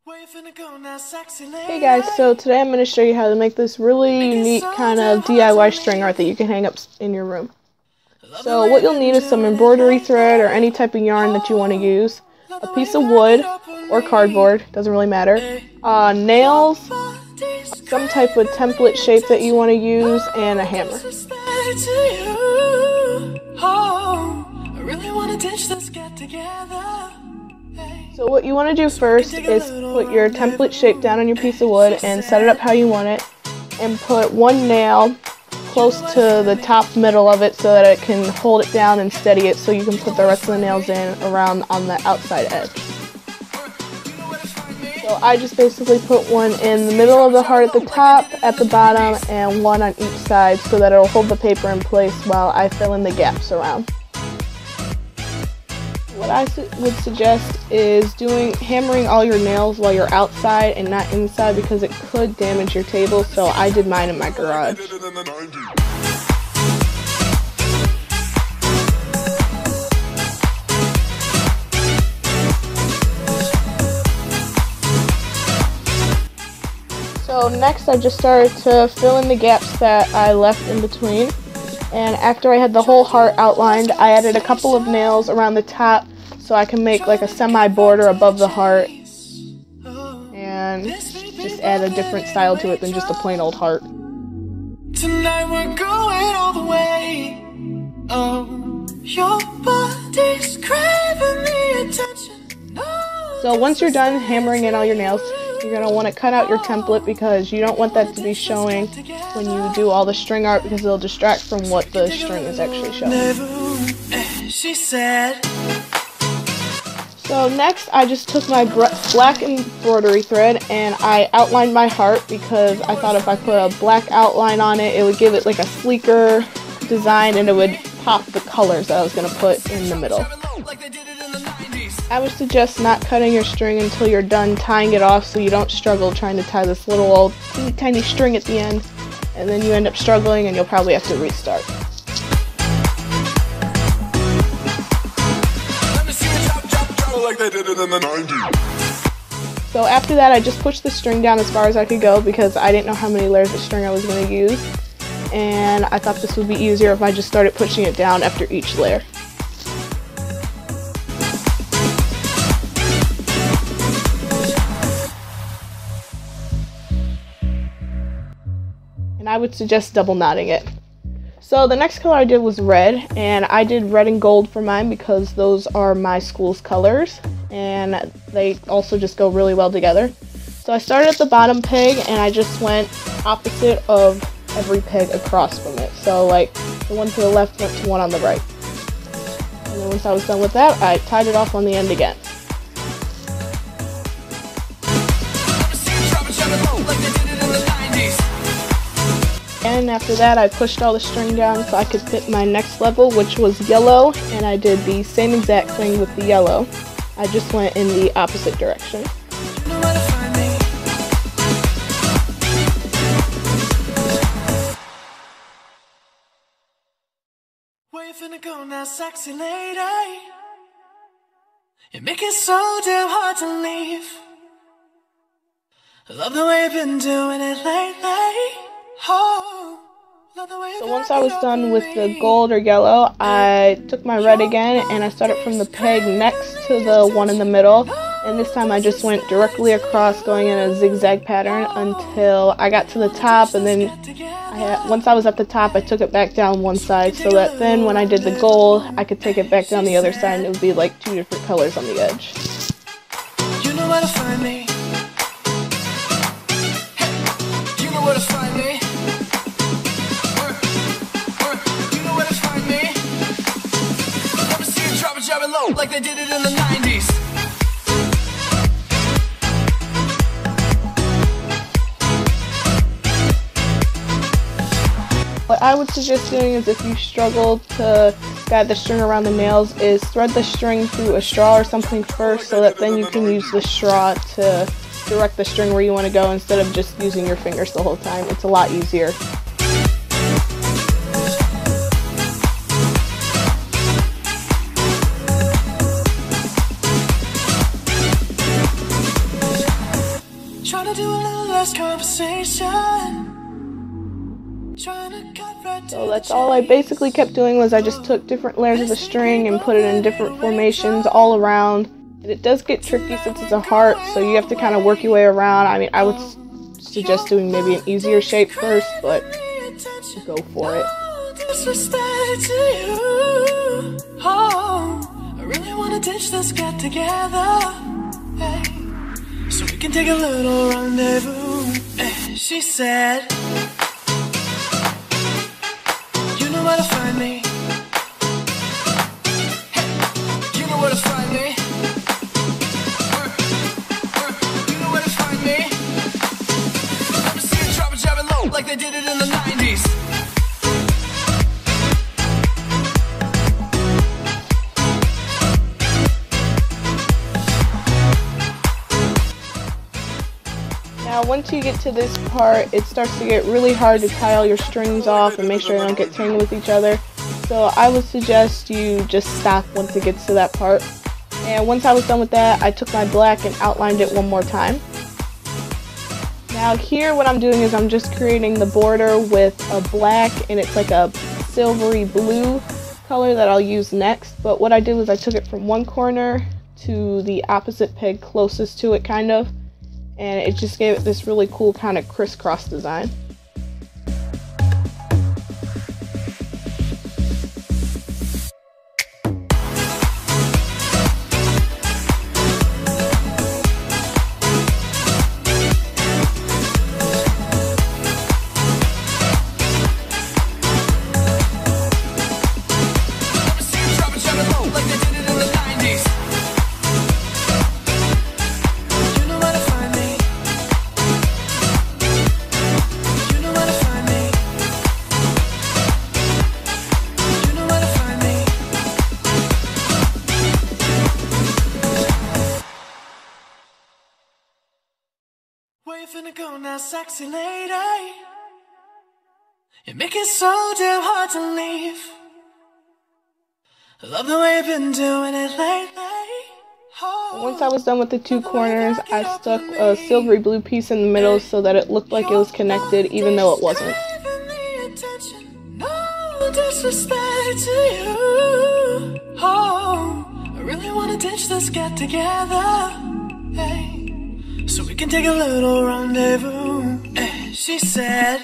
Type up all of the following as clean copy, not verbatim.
Hey guys, so today I'm going to show you how to make this really unique kind of DIY string art that you can hang up in your room. So what you'll need is some embroidery thread or any type of yarn that you want to use, a piece of wood or cardboard, doesn't really matter, nails, some type of template shape that you want to use, and a hammer. So what you want to do first is put your template shape down on your piece of wood and set it up how you want it, and put one nail close to the top middle of it so that it can hold it down and steady it, so you can put the rest of the nails in around on the outside edge. So I just basically put one in the middle of the heart at the top, at the bottom, and one on each side so that it'll hold the paper in place while I fill in the gaps around. What I would suggest is hammering all your nails while you're outside and not inside, because it could damage your table, so I did mine in my garage. So next I just started to fill in the gaps that I left in between. And after I had the whole heart outlined, I added a couple of nails around the top so I can make like a semi-border above the heart and just add a different style to it than just a plain old heart. Tonight we're going all the way. Oh, your body's craving the attention. No. So once you're done hammering in all your nails, you're going to want to cut out your template, because you don't want that to be showing when you do all the string art, because it'll distract from what the string is actually showing. So next I just took my black embroidery thread and I outlined my heart, because I thought if I put a black outline on it, it would give it like a sleeker design and it would pop the colors that I was going to put in the middle. I would suggest not cutting your string until you're done tying it off, so you don't struggle trying to tie this little old tiny string at the end, and then you end up struggling and you'll probably have to restart. So after that I just pushed the string down as far as I could go, because I didn't know how many layers of string I was going to use, and I thought this would be easier if I just started pushing it down after each layer. And I would suggest double knotting it. So the next color I did was red, and I did red and gold for mine because those are my school's colors and they also just go really well together. So I started at the bottom peg and I just went opposite of every peg across from it. So like the one to the left went to one on the right. And then once I was done with that, I tied it off on the end again. And after that I pushed all the string down so I could fit my next level, which was yellow, and I did the same exact thing with the yellow. I just went in the opposite direction. Where you finna go now, sexy lady? You make it so damn hard to leave. I love the way you've been doing it lately. So once I was done with the gold or yellow, I took my red again and I started from the peg next to the one in the middle, and this time I just went directly across, going in a zigzag pattern until I got to the top, and then once I was at the top I took it back down one side so that then when I did the gold I could take it back down the other side and it would be like two different colors on the edge. You know where to find me. Hey, you know where to find me. Like they did it in the 90s. What I would suggest doing is, if you struggle to guide the string around the nails, is thread the string through a straw or something first, so that then you can use the straw to direct the string where you want to go instead of just using your fingers the whole time. It's a lot easier. Trying to do a little less conversation. So that's all I basically kept doing, was I just took different layers of the string and put it in different formations all around. And it does get tricky since it's a heart, so you have to kind of work your way around. I mean, I would suggest doing maybe an easier shape first, but go for it. I really wanna ditch this get together, hey, so we can take a little rendezvous. She said, you know where to find me. Hey, you know where to find me. You know where to find me. Let me see you drop it, drop it low, like they did it in the 90s. Now once you get to this part, it starts to get really hard to tie all your strings off and make sure they don't get tangled with each other. So I would suggest you just stop once it gets to that part. And once I was done with that, I took my black and outlined it one more time. Now here what I'm doing is I'm just creating the border with a black, and it's like a silvery blue color that I'll use next. But what I did was I took it from one corner to the opposite peg closest to it, kind of. And it just gave it this really cool kind of crisscross design. Where you finna go now, sexy lady? You make it so damn hard to leave. I love the way you've been doing it lately. Once I was done with the two corners, I stuck a silvery blue piece in the middle so that it looked like it was connected, even though it wasn't. No disrespect to you. Oh, I really wanna ditch this get together, hey, so we can take a little rendezvous. She said,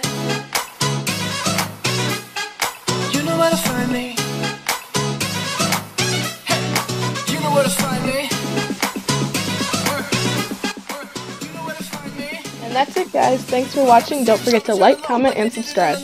you know where to find me. Hey, you know where to find me. And that's it, guys. Thanks for watching. Don't forget to like, comment, and subscribe.